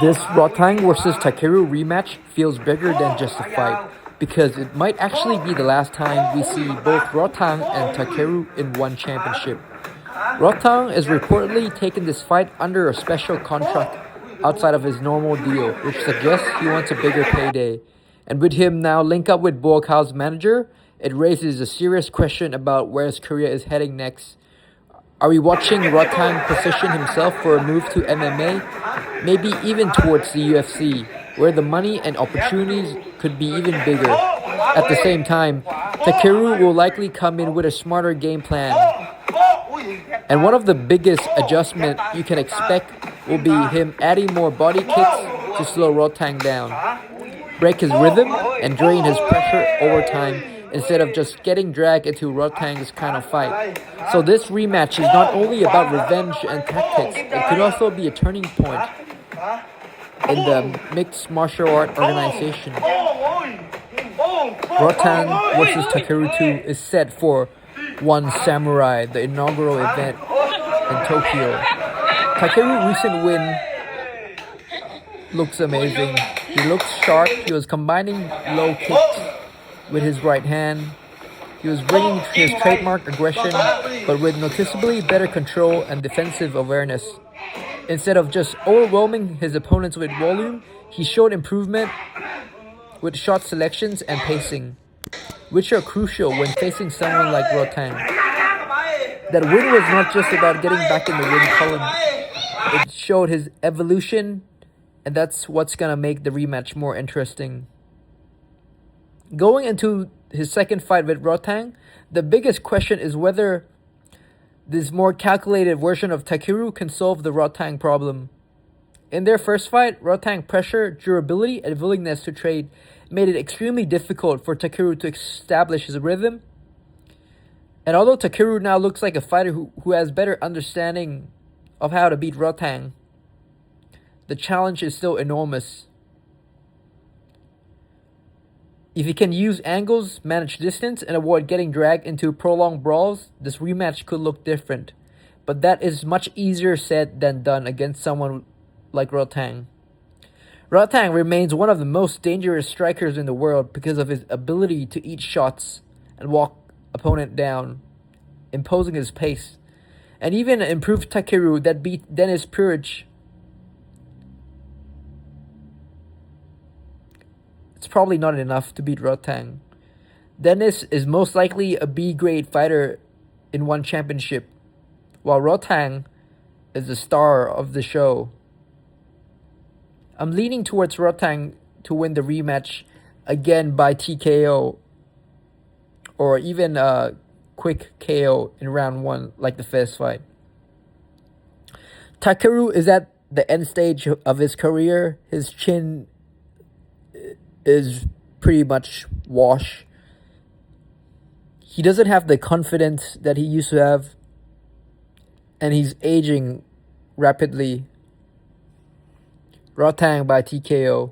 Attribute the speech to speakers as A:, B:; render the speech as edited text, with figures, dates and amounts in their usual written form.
A: This Rodtang versus Takeru rematch feels bigger than just a fight, because it might actually be the last time we see both Rodtang and Takeru in one championship. Rodtang is reportedly taking this fight under a special contract outside of his normal deal, which suggests he wants a bigger payday. And with him now linked up with Buakaw's manager, it raises a serious question about where his career is heading next. Are we watching Rodtang position himself for a move to MMA? Maybe even towards the UFC, where the money and opportunities could be even bigger. At the same time, Takeru will likely come in with a smarter game plan. And one of the biggest adjustments you can expect will be him adding more body kicks to slow Rodtang down, break his rhythm, and drain his pressure over time, instead of just getting dragged into Rodtang's kind of fight. So this rematch is not only about revenge and tactics, it could also be a turning point in the mixed martial art organization. Rodtang vs Takeru 2 is set for One Samurai, the inaugural event in Tokyo. Takeru's recent win looks amazing. He looks sharp. He was combining low kicks with his right hand. He was bringing his trademark aggression, but with noticeably better control and defensive awareness. Instead of just overwhelming his opponents with volume, he showed improvement with shot selections and pacing, which are crucial when facing someone like Rodtang. That win was not just about getting back in the win column. It showed his evolution, and that's what's gonna make the rematch more interesting. Going into his second fight with Rodtang, the biggest question is whether this more calculated version of Takeru can solve the Rodtang problem. In their first fight, Rodtang's pressure, durability, and willingness to trade made it extremely difficult for Takeru to establish his rhythm. And although Takeru now looks like a fighter who has better understanding of how to beat Rodtang, the challenge is still enormous. If he can use angles, manage distance, and avoid getting dragged into prolonged brawls, this rematch could look different. But that is much easier said than done against someone like Rodtang. Rodtang remains one of the most dangerous strikers in the world because of his ability to eat shots and walk opponent down, imposing his pace. And even an improved Takeru that beat Dennis Purich, it's probably not enough to beat Rodtang. Dennis is most likely a B-grade fighter in one championship, while Rodtang is the star of the show. I'm leaning towards Rodtang to win the rematch again by TKO, or even a quick KO in round 1 like the first fight. Takeru is at the end stage of his career. His chin is pretty much washed. He doesn't have the confidence that he used to have, and he's aging rapidly. Rodtang by TKO.